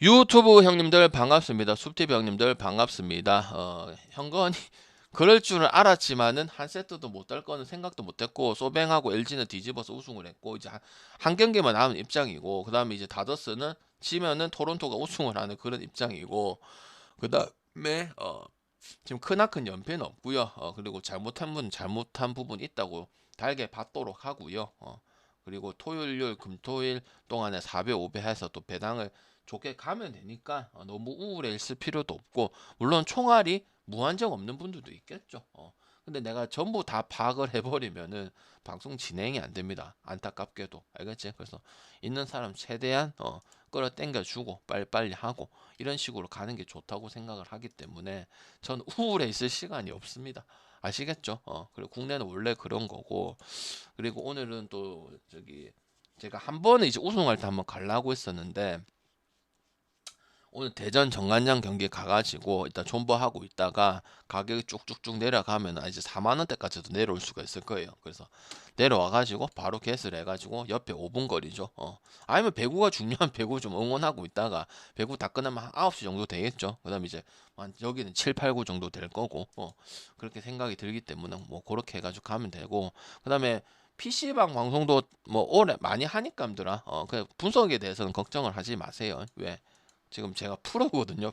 유튜브 형님들 반갑습니다. 숲TV 형님들 반갑습니다. 현건이 그럴 줄은 알았지만은 한 세트도 못 할 거는 생각도 못 했고, 소뱅하고 LG는 뒤집어서 우승을 했고, 이제 한 경기만 남은 입장이고, 그 다음에 이제 다저스는 지면은 토론토가 우승을 하는 그런 입장이고, 그 다음에 지금 크나큰 연패는 없고요. 그리고 잘못한 부분이 있다고 달게 받도록 하고요. 그리고 토요일, 일요일, 금토일 동안에 4배, 5배 해서 또 배당을 좋게 가면 되니까 너무 우울해 있을 필요도 없고, 물론 총알이 무한정 없는 분들도 있겠죠. 근데 내가 전부 다 파악을 해버리면은 방송 진행이 안 됩니다. 안타깝게도. 알겠지? 그래서 있는 사람 최대한 끌어당겨주고 빨리빨리 하고 이런 식으로 가는 게 좋다고 생각을 하기 때문에 전 우울해 있을 시간이 없습니다. 아시겠죠? 그리고 국내는 원래 그런 거고, 그리고 오늘은 또 제가 한 번은 이제 우승할 때 한번 가려고 했었는데, 오늘 대전 정관장 경기에 가가지고 일단 존버하고 있다가 가격이 쭉쭉쭉 내려가면 이제 4만 원대까지도 내려올 수가 있을 거예요. 그래서 내려와가지고 바로 개스를 해가지고 옆에 5분 거리죠. 아니면 배구가 중요한 배구 좀 응원하고 있다가 배구 다 끝나면 한 9시 정도 되겠죠. 그다음 이제 여기는 7, 8, 9 정도 될 거고, 그렇게 생각이 들기 때문에 뭐 그렇게 해가지고 가면 되고, 그다음에 PC방 방송도 뭐 오래 많이 하니까들아, 그 분석에 대해서는 걱정을 하지 마세요. 왜? 지금 제가 프로거든요.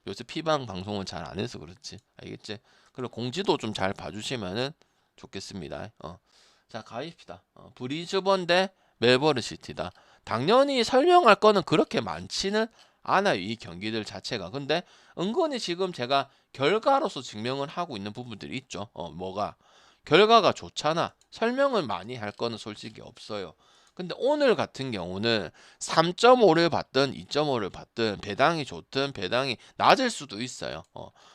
요새 피방 방송은 잘 안 해서 그렇지. 알겠지? 그리고 공지도 좀 잘 봐주시면은 좋겠습니다. 자, 가입시다. 브리즈번 대 멜버른 시티다. 당연히 설명할 거는 그렇게 많지는 않아요. 이 경기들 자체가. 근데 은근히 지금 제가 결과로서 증명을 하고 있는 부분들이 있죠. 뭐가? 결과가 좋잖아. 설명을 많이 할 거는 솔직히 없어요. 근데 오늘 같은 경우는 3.5를 받든 2.5를 받든 배당이 좋든 배당이 낮을 수도 있어요.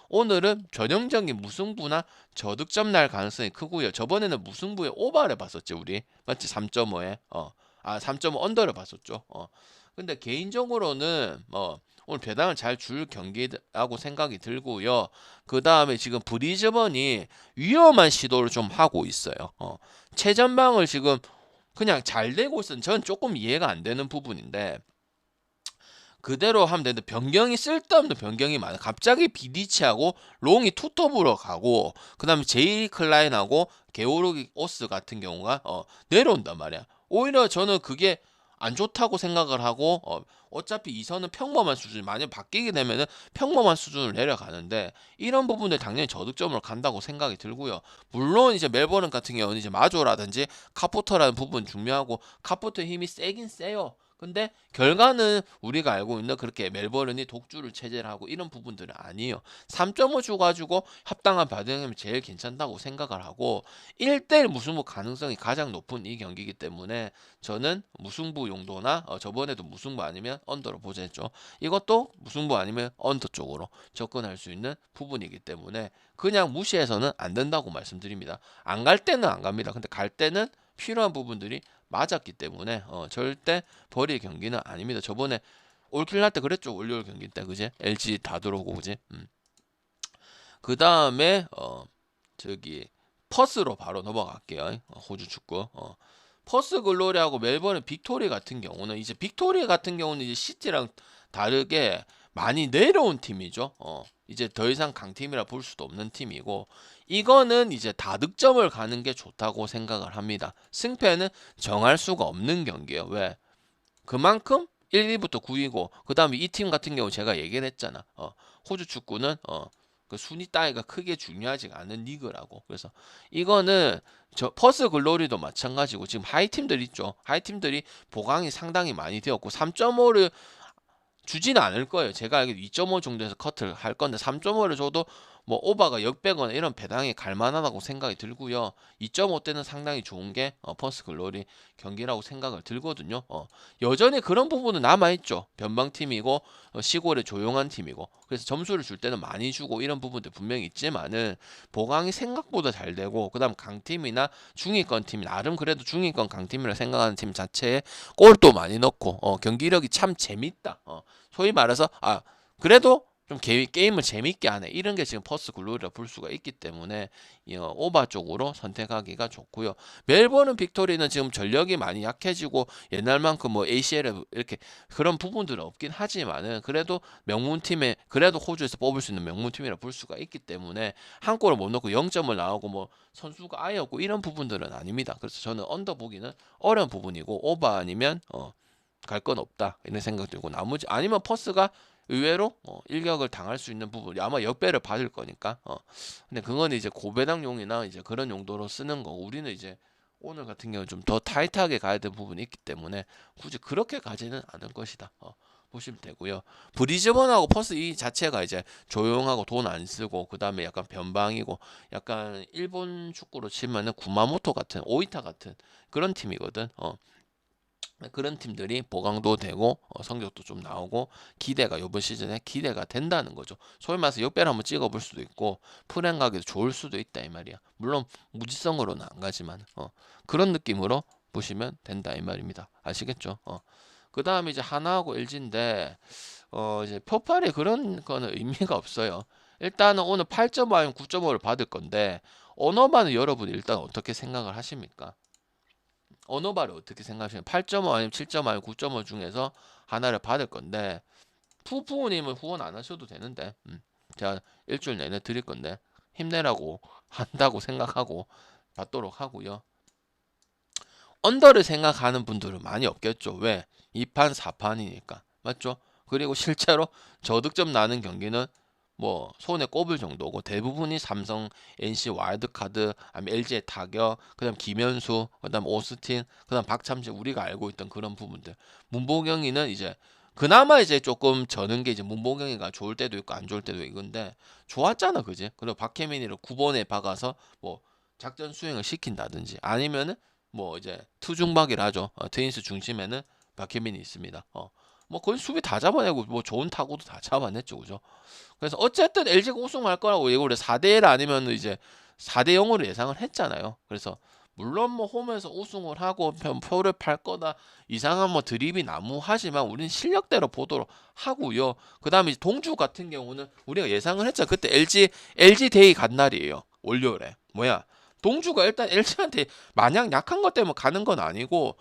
오늘은 전형적인 무승부나 저득점 날 가능성이 크고요. 저번에는 무승부에 오버를 봤었지 우리. 맞지? 3.5에. 3.5 언더를 봤었죠. 근데 개인적으로는 오늘 배당을 잘 줄 경기라고 생각이 들고요. 그 다음에 지금 브리즈번이 위험한 시도를 좀 하고 있어요. 최전방을 지금 그냥 잘 되고 있어요. 저는 조금 이해가 안 되는 부분인데, 그대로 하면 되는데 변경이 쓸데없는 변경이 많아. 갑자기 비디치하고 롱이 투톱으로 가고, 그 다음에 제이 클라인하고 게오르기 오스 같은 경우가 내려온단 말이야. 오히려 저는 그게 안 좋다고 생각을 하고, 어차피 이 선은 평범한 수준, 만약 바뀌게 되면은 평범한 수준을 내려가는데, 이런 부분들 당연히 저득점으로 간다고 생각이 들고요. 물론 이제 멜버른 같은 경우는 이제 마조라든지 카포터라는 부분 중요하고, 카포터 힘이 세긴 세요. 근데 결과는 우리가 알고 있는 그렇게 멜버른이 독주를 체제를 하고 이런 부분들은 아니에요. 3.5 줘가지고 합당한 반응이면 제일 괜찮다고 생각을 하고, 1대1 무승부 가능성이 가장 높은 이 경기이기 때문에 저는 무승부 용도나 저번에도 무승부 아니면 언더로 보냈죠. 이것도 무승부 아니면 언더 쪽으로 접근할 수 있는 부분이기 때문에 그냥 무시해서는 안 된다고 말씀드립니다. 안 갈 때는 안 갑니다. 근데 갈 때는 필요한 부분들이 맞았기 때문에 절대 버릴 경기는 아닙니다. 저번에 올킬 날 때 그랬죠. 월요일 경기 때 그제 LG 다 들어오고 그제. 그 다음에 저기 퍼스로 바로 넘어갈게요. 호주 축구. 퍼스 글로리하고 멜버른 빅토리 같은 경우는 이제 빅토리 같은 경우는 이제 시티랑 다르게 많이 내려온 팀이죠. 이제 더 이상 강팀이라 볼 수도 없는 팀이고, 이거는 이제 다득점을 가는 게 좋다고 생각을 합니다. 승패는 정할 수가 없는 경기예요. 왜? 그만큼 1, 2부터 9위고, 그 다음에 이 팀 같은 경우 제가 얘기를 했잖아. 호주 축구는 그 순위 따위가 크게 중요하지 않은 리그라고. 그래서 이거는 저 퍼스 글로리도 마찬가지고, 지금 하이 팀들 있죠. 하이 팀들이 보강이 상당히 많이 되었고 3.5를 주지는 않을 거예요. 제가 알기로 2.5 정도에서 커트를 할 건데 3.5를 줘도 뭐 오바가 역배거나 이런 배당이 갈 만하다고 생각이 들고요. 2.5 때는 상당히 좋은 게 퍼스 글로리 경기라고 생각을 들거든요. 여전히 그런 부분은 남아있죠. 변방팀이고 시골의 조용한 팀이고, 그래서 점수를 줄 때는 많이 주고 이런 부분들 분명히 있지만은 보강이 생각보다 잘 되고, 그 다음 강팀이나 중위권 팀, 나름 그래도 중위권 강팀이라 생각하는 팀 자체에 골도 많이 넣고 경기력이 참 재밌다. 소위 말해서 그래도 좀 게임을 재밌게 하네. 이런 게 지금 퍼스 글로리라 볼 수가 있기 때문에 오바 쪽으로 선택하기가 좋고요. 멜버른 빅토리는 지금 전력이 많이 약해지고 옛날만큼 뭐 ACL 이렇게 그런 부분들은 없긴 하지만은 그래도 명문팀에 그래도 호주에서 뽑을 수 있는 명문팀이라 볼 수가 있기 때문에 한 골을 못 넣고 0점을 나오고 뭐 선수가 아예 없고 이런 부분들은 아닙니다. 그래서 저는 언더 보기는 어려운 부분이고 오바 아니면 갈 건 없다 이런 생각 들고 나머지 아니면 퍼스가 의외로 일격을 당할 수 있는 부분 아마 역배를 받을 거니까 근데 그건 이제 고배당용이나 이제 그런 용도로 쓰는 거고 우리는 이제 오늘 같은 경우는 좀 더 타이트하게 가야 될 부분이 있기 때문에 굳이 그렇게 가지는 않을 것이다 보시면 되고요. 브리즈번하고 퍼스 이 자체가 이제 조용하고 돈 안 쓰고 그 다음에 약간 변방이고 약간 일본 축구로 치면은 구마모토 같은 오이타 같은 그런 팀이거든. 그런 팀들이 보강도 되고 성적도 좀 나오고 기대가 이번 시즌에 기대가 된다는 거죠. 소위 말해서 역배를 한번 찍어볼 수도 있고 프랭 가기도 좋을 수도 있다 이 말이야. 물론 무지성으로는 안 가지만 그런 느낌으로 보시면 된다 이 말입니다. 아시겠죠? 그 다음에 이제 하나하고 LG인데 이제 표팔이 그런 거는 의미가 없어요. 일단은 오늘 8.5 아니면 9.5를 받을 건데 언어반은 여러분이 일단 어떻게 생각을 하십니까? 언어바를 어떻게 생각하시나요? 8.5 아니면 7.5 아니면 9.5 중에서 하나를 받을 건데 푸푸님은 후원 안 하셔도 되는데 제가 일주일 내내 드릴 건데 힘내라고 한다고 생각하고 받도록 하고요. 언더를 생각하는 분들은 많이 없겠죠. 왜? 2판 4판이니까 맞죠? 그리고 실제로 저득점 나는 경기는 뭐 손에 꼽을 정도고 대부분이 삼성, NC 와일드카드, 아니면 LG의 타격, 그다음 김현수, 그다음 오스틴, 그다음 박참재 우리가 알고 있던 그런 부분들. 문보경이는 이제 그나마 이제 조금 저는 게 이제 문보경이가 좋을 때도 있고 안 좋을 때도 있는데 좋았잖아, 그지? 그리고 박혜민이를 9번에 박아서 뭐 작전 수행을 시킨다든지 아니면은 뭐 이제 투중박이라 하죠. 트윈스 중심에는 박혜민이 있습니다. 뭐 거의 수비 다 잡아내고 뭐 좋은 타구도 다 잡아냈죠, 그죠? 그래서 어쨌든 LG가 우승할 거라고 예고를 4대1 아니면 이제 4대 0으로 예상을 했잖아요. 그래서 물론 뭐 홈에서 우승을 하고 표를 팔 거다 이상한 뭐 드립이 난무하지만 우리는 실력대로 보도록 하고요. 그다음에 동주 같은 경우는 우리가 예상을 했죠. 그때 LG 데이 간 날이에요. 월요일에. 뭐야? 동주가 일단 LG한테 마냥 약한 것 때문에 가는 건 아니고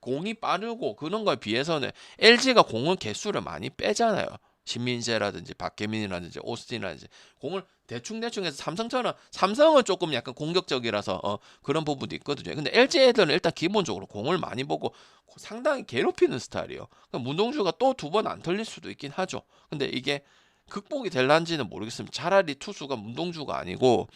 공이 빠르고 그런 거에 비해서는 LG가 공은 개수를 많이 빼잖아요. 신민재라든지 박계민이라든지 오스틴이라든지 공을 대충 해서 삼성은 조금 약간 공격적이라서 그런 부분도 있거든요. 근데 LG 애들은 일단 기본적으로 공을 많이 보고 상당히 괴롭히는 스타일이에요. 그러니까 문동주가 또 두 번 안 털릴 수도 있긴 하죠. 근데 이게 극복이 될란지는 모르겠습니다. 차라리 투수가 문동주가 아니고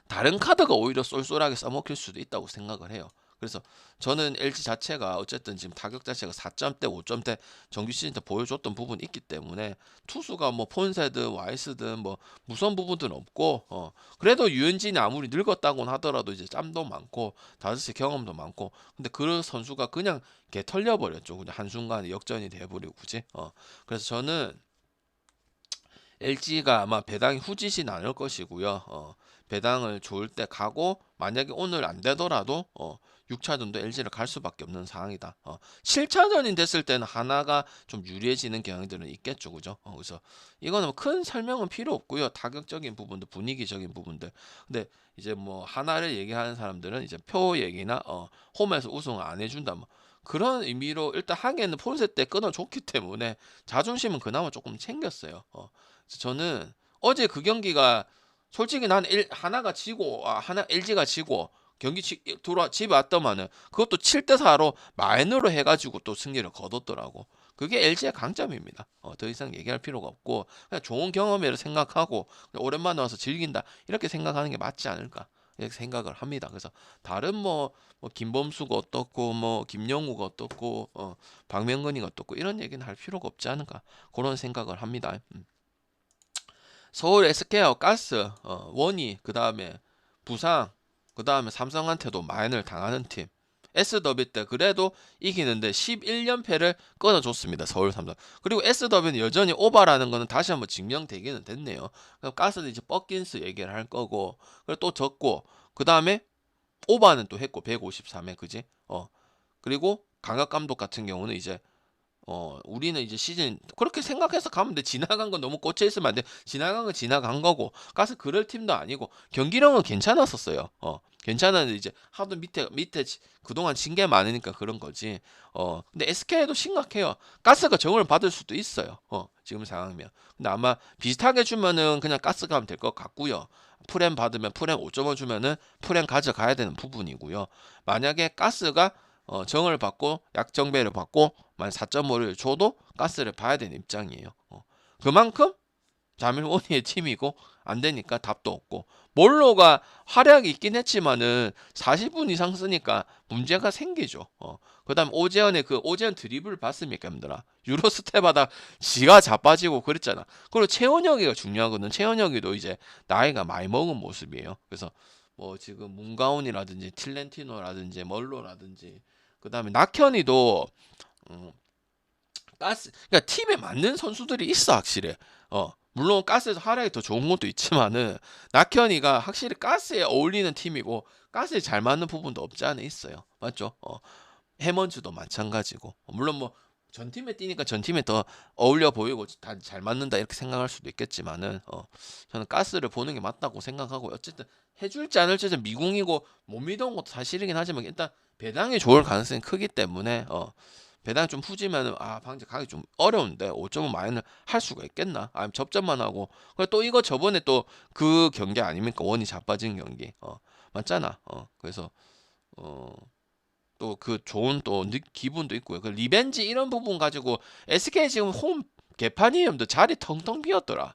다른 카드가 오히려 쏠쏠하게 써먹힐 수도 있다고 생각을 해요. 그래서 저는 LG 자체가 어쨌든 지금 타격 자체가 4점대, 5점대 정규 시즌 때 보여줬던 부분이 있기 때문에 투수가 뭐 폰세든 와이스든 뭐 무서운 부분들은 없고 그래도 유현진이 아무리 늙었다고는 하더라도 이제 짬도 많고 5시 경험도 많고 근데 그 선수가 그냥 개 털려버렸죠. 그냥 한순간에 역전이 돼버리고 그지? 그래서 저는 LG가 아마 배당이 후지진 않을 것이고요. 배당을 좋을 때 가고 만약에 오늘 안 되더라도 6차전도 LG를 갈 수밖에 없는 상황이다. 7차전이 됐을 때는 하나가 좀 유리해지는 경향들은 있겠죠, 그죠? 그래서 이거는 뭐큰 설명은 필요 없고요. 타격적인 부분들, 분위기적인 부분들. 근데 이제 뭐 하나를 얘기하는 사람들은 이제 표 얘기나 홈에서 우승을 안 해준다 뭐 그런 의미로 일단 하기에는 폰세 때 끊어줬기 때문에 자존심은 그나마 조금 챙겼어요. 저는 어제 그 경기가 솔직히 난 하나가 지고 하나 LG가 지고 경기 돌아 집에 왔더만은 그것도 7대 4로 마인으로 해가지고 또 승리를 거뒀더라고. 그게 LG의 강점입니다. 더 이상 얘기할 필요가 없고 그냥 좋은 경험이라 생각하고 오랜만에 와서 즐긴다 이렇게 생각하는 게 맞지 않을까 이렇게 생각을 합니다. 그래서 다른 뭐 김범수가 어떻고 뭐 김영우가 어떻고 박명근이가 어떻고 이런 얘기는 할 필요가 없지 않을까 그런 생각을 합니다. 서울 SK하고 가스, 원희, 그 다음에 부상, 그 다음에 삼성한테도 마인을 당하는 팀. S더비 때 그래도 이기는데 11연패를 끊어줬습니다. 서울 삼성. 그리고 S더비는 여전히 오바라는 거는 다시 한번 증명되기는 됐네요. 그럼 가스는 이제 뻑긴스 얘기를 할 거고, 그리고 또 졌고, 그 다음에 오바는 또 했고 153회 그지? 그리고 강학 감독 같은 경우는 이제 우리는 이제 시즌 그렇게 생각해서 가면 돼. 지나간 건 너무 꽂혀 있으면 안 돼. 지나간 건 지나간 거고. 가서 그럴 팀도 아니고 경기력은 괜찮았었어요. 괜찮았는데 이제 하도 밑에 그동안 진 게 많으니까 그런 거지. 근데 SK도 심각해요. 가스가 정을 받을 수도 있어요. 지금 상황이면. 근데 아마 비슷하게 주면은 그냥 가스 가면 될 것 같고요. 프렘 받으면 프렘 5.5 주면은 프렘 가져가야 되는 부분이고요. 만약에 가스가 정을 받고 약정배를 받고 만 4.5를 줘도 가스를 봐야 되는 입장이에요. 그만큼 자밀원리의 팀이고 안 되니까 답도 없고 몰로가 활약이 있긴 했지만은 40분 이상 쓰니까 문제가 생기죠. 그다음 오재현 드리블 봤습니까, 여러분들아? 유로 스텝하다 지가 자빠지고 그랬잖아. 그리고 최원혁이가 중요하거든. 최원혁이도 이제 나이가 많이 먹은 모습이에요. 그래서 뭐 지금 문가온이라든지 틸렌티노라든지 멀로라든지 그다음에 낙현이도 음, 그러니까 팀에 맞는 선수들이 있어 확실히. 물론 가스에서 활약이 더 좋은 것도 있지만은 낙현이가 확실히 가스에 어울리는 팀이고 가스에 잘 맞는 부분도 없지 않아 있어요. 맞죠? 해먼즈도 마찬가지고. 물론 뭐 전 팀에 뛰니까 전 팀에 더 어울려 보이고 다 잘 맞는다 이렇게 생각할 수도 있겠지만은 저는 가스를 보는 게 맞다고 생각하고 어쨌든 해줄지 안 해줄지 미궁이고 못 믿어온 것도 사실이긴 하지만 일단 배당이 좋을 가능성이 크기 때문에 배당이 좀 후지면은 방제 가기 좀 어려운데 5.5 마이너를 할 수가 있겠나? 아니면 접전만 하고 그래 또 이거 저번에 또 그 경기 아닙니까? 원이 자빠진 경기 맞잖아. 그래서 어 또 그 좋은 또 기분도 있고요. 그 리벤지 이런 부분 가지고 SK 지금 홈 개판이에요. 자리 텅텅 비었더라.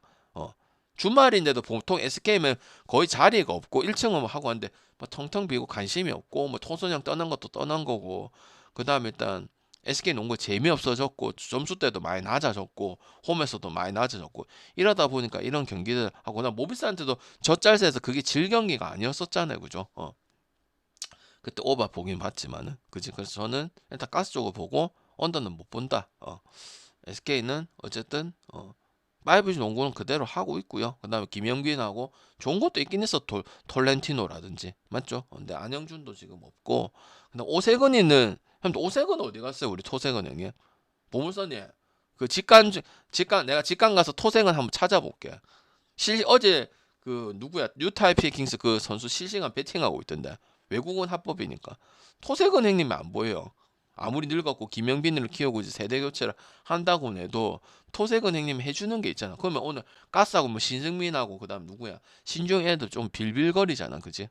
주말인데도 보통 SK면 거의 자리가 없고 1층은 하고 하는데 뭐 텅텅 비고 관심이 없고 뭐 토선형 떠난 것도 떠난 거고 그다음에 일단 SK 농구 재미없어졌고 점수대도 많이 낮아졌고 홈에서도 많이 낮아졌고 이러다 보니까 이런 경기들 하고 나 모비스한테도 젖잘세에서 그게 질 경기가 아니었었잖아요. 그죠? 그때 오바 보긴 봤지만은 그지. 그래서 저는 일단 가스 쪽을 보고 언더는 못 본다. SK는 어쨌든 5G 농구는 그대로 하고 있고요. 그다음에 김영균하고 좋은 것도 있긴 했어. 톨렌티노라든지 맞죠? 근데 안영준도 지금 없고 근데 오세근이는 형 오세근 어디 갔어요? 우리 토세근 형님 보물선이 그 직관 내가 직관 가서 토세근 한번 찾아볼게. 어제 그 누구야 뉴타이피 킹스 그 선수 실시간 배팅하고 있던데 외국은 합법이니까 토세근 형님이 안 보여요. 아무리 늙었고 김영빈을 키우고 이제 세대 교체를 한다고 해도 토세근 형님 해주는 게 있잖아. 그러면 오늘 가스하고 뭐 신승민하고 그다음 누구야 신중 애들 좀 빌빌거리잖아, 그지?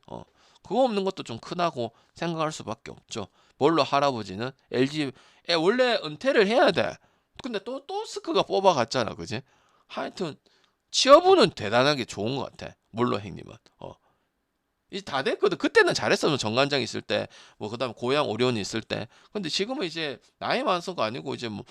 그거 없는 것도 좀 크다고 생각할 수밖에 없죠. 뭘로 할아버지는 LG 원래 은퇴를 해야 돼. 근데 또 스크가 뽑아갔잖아, 그지? 하여튼 취업은 대단하게 좋은 것 같아. 물론 형님은. 이제 다 됐거든. 그때는 잘했어. 정관장 있을 때, 뭐 그다음 고양 오리온이 있을 때. 근데 지금은 이제 나이 많아서가 아니고 이제 뭐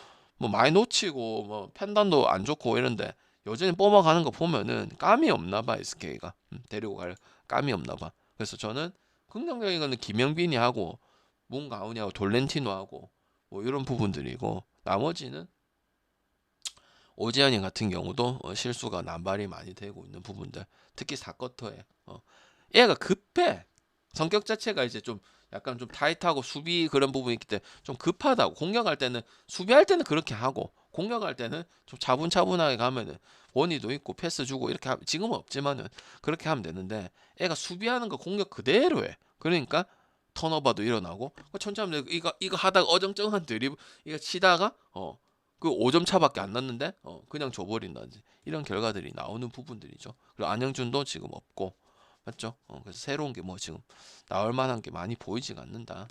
많이 놓치고 뭐 판단도 안 좋고 이런데 여전히 뽑아가는 거 보면은 감이 없나 봐 SK가 데리고 갈 감이 없나 봐. 그래서 저는 긍정적인 거는 김영빈이 하고 문가은이하고 돌렌티노하고 뭐 이런 부분들이고 나머지는 오재현이 같은 경우도 실수가 남발이 많이 되고 있는 부분들 특히 4쿼터에 얘가 급해. 성격 자체가 이제 좀 약간 좀 타이트하고 수비 그런 부분이 있기 때문에 좀 급하다고. 공격할 때는 수비할 때는 그렇게 하고 공격할 때는 좀 차분차분하게 가면은 원의도 있고 패스 주고 이렇게 지금은 없지만은 그렇게 하면 되는데 애가 수비하는 거 공격 그대로 해. 그러니까 턴오버도 일어나고 천천히 이거 하다가 어정쩡한 드리블 이거 치다가 그 5점 차밖에 안 났는데 그냥 줘버린다든지 이런 결과들이 나오는 부분들이죠. 그리고 안영준도 지금 없고 맞죠? 그래서 새로운 게 뭐 지금 나올 만한 게 많이 보이지가 않는다.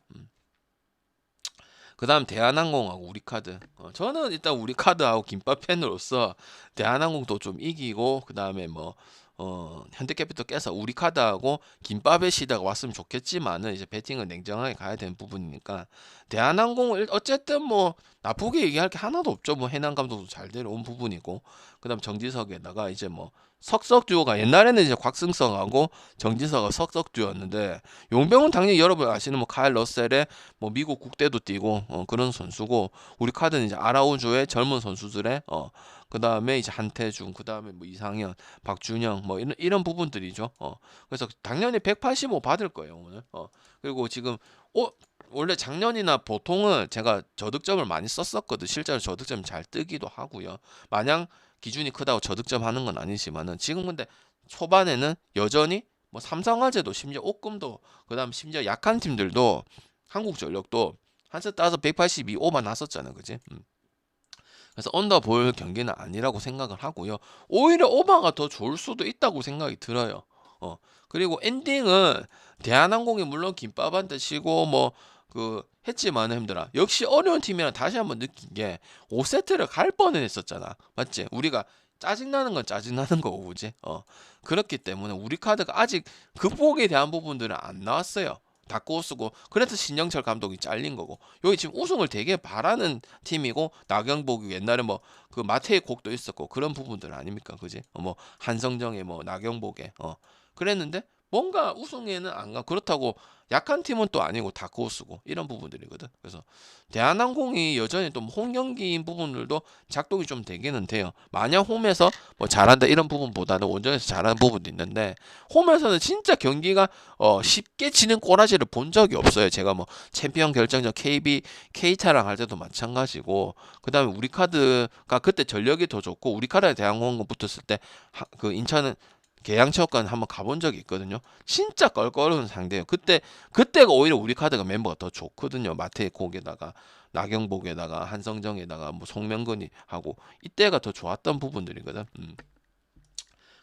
그다음 대한항공하고 우리카드. 저는 일단 우리카드하고 김밥 팬으로서 대한항공도 좀 이기고 그다음에 뭐 현대캐피털 깨서 우리카드하고 김밥의 시대가 왔으면 좋겠지만은 이제 배팅은 냉정하게 가야 되는 부분이니까 대한항공을 어쨌든 뭐 나쁘게 얘기할 게 하나도 없죠. 뭐 해남 감독도 잘 데려온 부분이고 그다음 정지석에다가 이제 뭐 석석 듀오가 옛날에는 이제 곽승석하고 정지석가 석석 듀오였는데 용병은 당연히 여러분 아시는 뭐 카일 러셀의 뭐 미국 국대도 뛰고 그런 선수고 우리 카드는 이제 아라우주의 젊은 선수들의 그다음에 이제 한태중 그다음에 뭐 이상현 박준영 뭐 이런 부분들이죠. 그래서 당연히 185 받을 거예요 오늘. 그리고 지금 원래 작년이나 보통은 제가 저득점을 많이 썼었거든. 실제로 저득점이 잘 뜨기도 하고요. 마냥 기준이 크다고 저득점 하는 건 아니지만은 지금 근데 초반에는 여전히 뭐 삼성화재도 심지어 옥금도 그다음 심지어 약한 팀들도 한국전력도 한 세트 따서 182 오버 났었잖아, 그지? 그래서 언더 볼 경기는 아니라고 생각을 하고요. 오히려 오버가 더 좋을 수도 있다고 생각이 들어요. 그리고 엔딩은 대한항공이 물론 김밥한테 치고 뭐 그 했지만 힘들어. 역시 어려운 팀이랑 다시 한번 느낀 게 5세트를 갈 뻔은 했었잖아. 맞지? 우리가 짜증나는 건 짜증나는 거고, 그지? 그렇기 때문에 우리 카드가 아직 극복에 대한 부분들은 안 나왔어요. 다크호스고 그래서 신영철 감독이 잘린 거고 여기 지금 우승을 되게 바라는 팀이고 나경복이 옛날에 뭐 그 마테이 곡도 있었고 그런 부분들 아닙니까, 그지? 뭐 한성정의 뭐 나경복의 그랬는데 뭔가 우승에는 안 가. 그렇다고 약한 팀은 또 아니고 다크호스고 이런 부분들이거든. 그래서 대한항공이 여전히 또 홈경기인 부분들도 작동이 좀 되기는 돼요. 마냥 홈에서 뭐 잘한다 이런 부분보다는 원정에서 잘하는 부분도 있는데 홈에서는 진짜 경기가 쉽게 지는 꼬라지를 본 적이 없어요. 제가 뭐 챔피언 결정전 KB 케이타랑 할 때도 마찬가지고 그다음에 우리 카드가 그때 전력이 더 좋고 우리 카드에 대한항공 붙었을 때 그 인천은 계양체육관 한번 가본 적이 있거든요. 진짜 껄껄한 상대예요. 그때가 오히려 우리 카드가 멤버가 더 좋거든요. 마테이 곡에다가 나경복에다가 한성정에다가 뭐 송명근이 하고 이때가 더 좋았던 부분들이거든.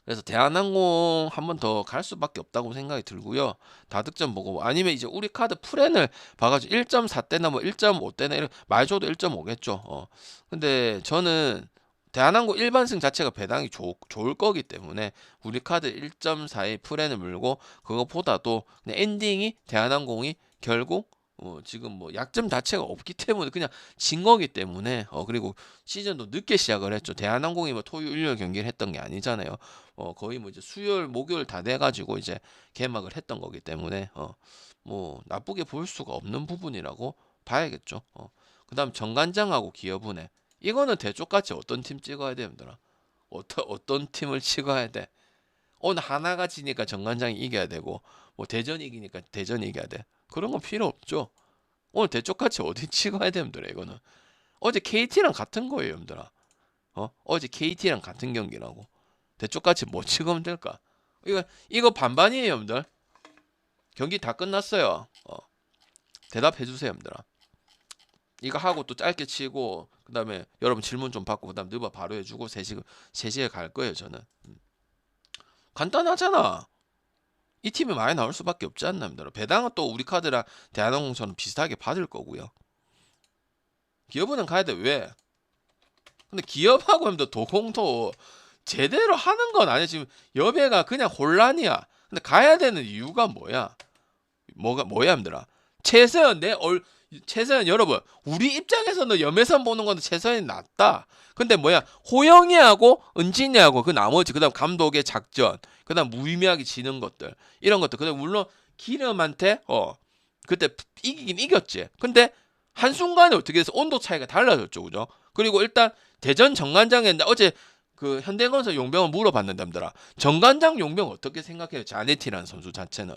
그래서 대한항공 한 번 더 갈 수밖에 없다고 생각이 들고요. 다득점 보고 아니면 이제 우리 카드 프렌을 봐가지고 1.4대나 뭐 1.5대나 이런 말 줘도 1.5겠죠. 근데 저는 대한항공 일반승 자체가 배당이 좋을 거기 때문에 우리 카드 1.4의 프렌을 물고 그것보다도 그냥 엔딩이 대한항공이 결국 지금 뭐 약점 자체가 없기 때문에 그냥 진 거기 때문에 그리고 시즌도 늦게 시작을 했죠. 대한항공이 뭐 토요일 일요일 경기를 했던 게 아니잖아요. 거의 뭐 이제 수요일 목요일 다 돼가지고 이제 개막을 했던 거기 때문에 뭐 나쁘게 볼 수가 없는 부분이라고 봐야겠죠. 그다음 정관장하고 기여분해 이거는 대쪽같이 어떤 팀 찍어야 됩니다. 어떤 팀을 찍어야 돼. 오늘 하나가 지니까 정관장이 이겨야 되고 뭐 대전이 이기니까 대전이 이겨야 돼. 그런 건 필요 없죠. 오늘 대쪽같이 어디 찍어야 됩니다. 이거는 어제 KT랑 같은 거예요, 여러분들아. 어제 KT랑 같은 경기라고. 대쪽같이 뭐 찍으면 될까? 이거 반반이에요, 여러분들. 경기 다 끝났어요. 대답해 주세요, 여러분들아. 이거 하고 또 짧게 치고 그다음에 여러분 질문 좀 받고 그다음 느바 바로 해주고 3시에 갈 거예요, 저는. 간단하잖아. 이 팀이 많이 나올 수밖에 없지 않나 입니다. 배당은 또 우리 카드랑 대한항공처럼 비슷하게 받을 거고요. 기업은행 가야 돼. 왜? 근데 기업하고 하면 도공도 제대로 하는 건 아니야. 지금 여배가 그냥 혼란이야. 근데 가야 되는 이유가 뭐야? 뭐야, 힘들아. 최서연 여러분, 우리 입장에서는 염혜선 보는 건데 최서연이 낫다. 근데 뭐야, 호영이하고 은진이하고 그 나머지 그다음 감독의 작전, 그다음 무의미하게 지는 것들 이런 것들. 그다음 물론 기름한테 그때 이기긴 이겼지. 근데 한순간에 어떻게 해서 온도 차이가 달라졌죠, 그죠? 그리고 일단 대전 정관장에 어제 그 현대건설 용병을 물어봤는데들아 정관장 용병 어떻게 생각해요? 자네티라는 선수 자체는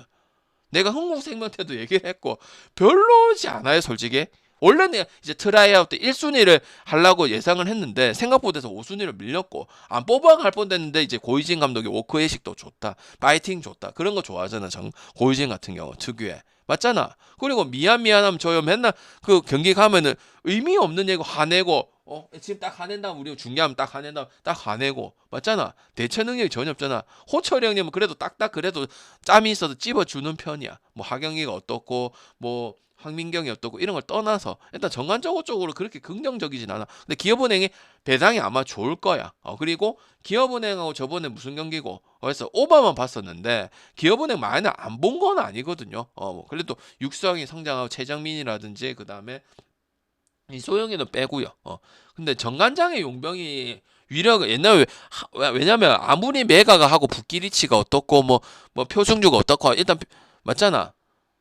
내가 흥국생명태도 얘기를 했고 별로지 않아요, 솔직히. 원래는 이제 트라이아웃 때 1순위를 하려고 예상을 했는데 생각보다서 5순위를 밀렸고 안 뽑아갈 뻔했는데 이제 고이진 감독이 워크의식도 좋다, 파이팅 좋다 그런 거 좋아하잖아. 고이진 같은 경우 특유의 맞잖아. 그리고 미안하면 저요 맨날 그 경기 가면은 의미 없는 얘기 화내고 지금 딱 화낸다면 우리 중요하면 딱 화낸다면 딱 화내고 맞잖아. 대처 능력이 전혀 없잖아. 호철이 형님은 그래도 딱딱 그래도 짬이 있어서 찝어주는 편이야. 뭐 하경이가 어떻고 뭐 황민경이 어떻고 이런 걸 떠나서 일단 정관적으로 그렇게 긍정적이진 않아. 근데 기업은행이 배당이 아마 좋을 거야. 그리고 기업은행하고 저번에 무슨 경기고 그래서 오버만 봤었는데 기업은행 많이 안 본 건 아니거든요. 뭐 그래도 육성이 성장하고 최정민이라든지 그 다음에 이소영이는 빼고요. 근데 정관장의 용병이 위력을 옛날에 왜냐면 아무리 메가가 하고 북기리치가 어떻고 뭐 표승주가 어떻고 일단 맞잖아.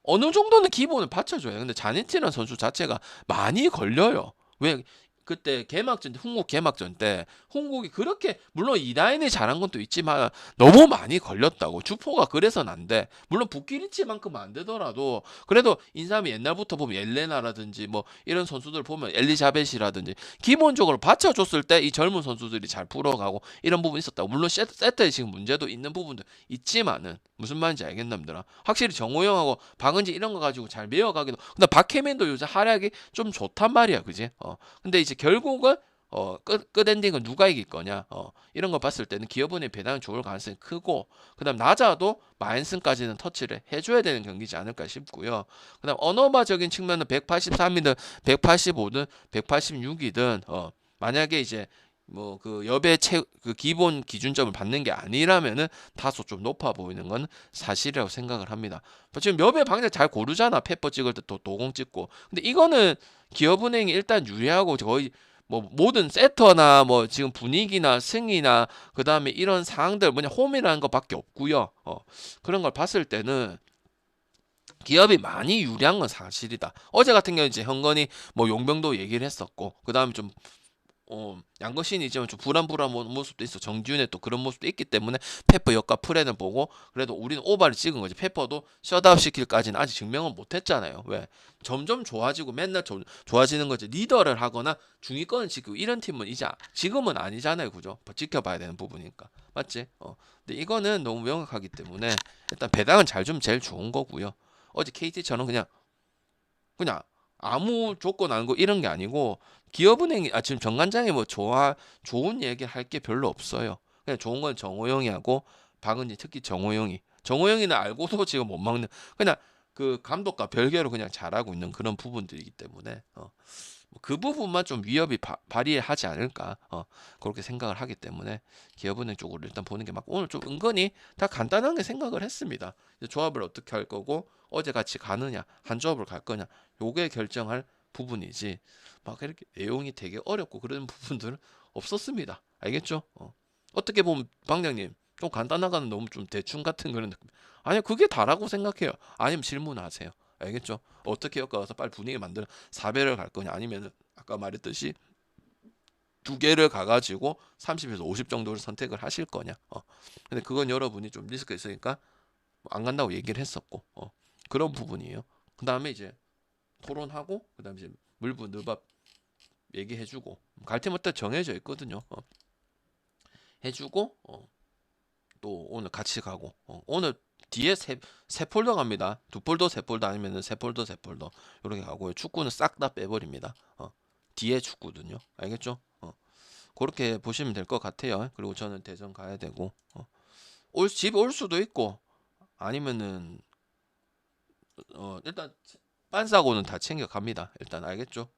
어느 정도는 기본을 받쳐줘요. 근데 자네티라는 선수 자체가 많이 걸려요. 왜 그때 개막전, 흥국 개막전 때 흥국이 그렇게 물론 이다인이 잘한 건 또 있지만 너무 많이 걸렸다고. 주포가 그래서는 안 돼. 물론 부키리치만큼 안 되더라도 그래도 인삼이 옛날부터 보면 엘레나라든지 뭐 이런 선수들 보면 엘리자벳이라든지 기본적으로 받쳐줬을 때 이 젊은 선수들이 잘 풀어가고 이런 부분이 있었다고. 물론 세트에 지금 문제도 있는 부분도 있지만은 무슨 말인지 알겠남들아. 확실히 정우영하고 박은지 이런 거 가지고 잘 메어가기도. 근데 박혜민도 요새 활약이 좀 좋단 말이야, 그지? 근데 이제 결국은 끝 엔딩은 누가 이길 거냐 이런 거 봤을 때는 기어분의 배당이 좋을 가능성이 크고 그다음 낮아도 마인슨까지는 터치를 해줘야 되는 경기지 않을까 싶고요. 그다음 언어마적인 측면은 183이든 185든 186이든 만약에 이제 뭐 그 여배 그 기본 기준점을 받는 게 아니라면은 다소 좀 높아 보이는 건 사실이라고 생각을 합니다. 지금 여배 방향 잘 고르잖아. 페퍼 찍을 때 또 도공 찍고. 근데 이거는 기업은행이 일단 유리하고 거의 뭐 모든 세터나 뭐 지금 분위기나 승이나 그다음에 이런 사항들 뭐냐 홈이라는 것밖에 없고요. 그런 걸 봤을 때는 기업이 많이 유리한 건 사실이다. 어제 같은 경우는 이제 현건이 뭐 용병도 얘기를 했었고 그다음에 좀 양거신이지만 좀 불안불안 모습도 있어. 정지훈의 또 그런 모습도 있기 때문에 페퍼 역과 프레는 보고 그래도 우리는 오바를 찍은 거지. 페퍼도 셧아웃 시킬까지는 아직 증명은 못했잖아요. 왜? 점점 좋아지고 맨날 좋아지는 거지. 리더를 하거나 중위권을 지키고 이런 팀은 이제 지금은 아니잖아요. 그죠? 지켜봐야 되는 부분이니까. 맞지? 근데 이거는 너무 명확하기 때문에 일단 배당은 잘 주면 제일 좋은 거고요. 어제 KT처럼 그냥 아무 조건 아니고 이런 게 아니고 기업은행이 지금 정관장이 뭐 좋은 얘기 할 게 별로 없어요. 그냥 좋은 건 정호영이 하고 박은지 특히 정호영이는 알고도 지금 못 막는 그냥 그 감독과 별개로 그냥 잘하고 있는 그런 부분들이기 때문에 그 부분만 좀 위협이 발휘하지 않을까 그렇게 생각을 하기 때문에 기업은행 쪽으로 일단 보는 게 맞고 오늘 좀 은근히 다 간단하게 생각을 했습니다. 이제 조합을 어떻게 할 거고 어제 같이 가느냐 한 조합을 갈 거냐 요게 결정할 부분이지 막 이렇게 내용이 되게 어렵고 그런 부분들은 없었습니다. 알겠죠? 어떻게 보면 방장님 좀 간단하가는 너무 좀 대충 같은 그런 느낌. 아니요 그게 다라고 생각해요. 아니면 질문하세요. 알겠죠? 어떻게 엮어서 빨리 분위기 만들어 4배를 갈 거냐 아니면 아까 말했듯이 두 개를 가가지고 30에서 50 정도를 선택을 하실 거냐. 근데 그건 여러분이 좀 리스크가 있으니까 안 간다고 얘기를 했었고 그런 부분이에요. 그 다음에 이제 토론하고 그 다음에 이제 물분 느밥 얘기해주고 갈 때마다 정해져 있거든요. 해주고 또 오늘 같이 가고 오늘 뒤에 세 폴더 갑니다. 두 폴더 세 폴더 아니면 세 폴더 세 폴더 이렇게 가고요. 축구는 싹 다 빼버립니다. 뒤에 축구든요. 알겠죠? 그렇게 보시면 될 것 같아요. 그리고 저는 대전 가야 되고 집 올 수도 있고 아니면은 일단 빤사고는 다 챙겨 갑니다. 일단 알겠죠?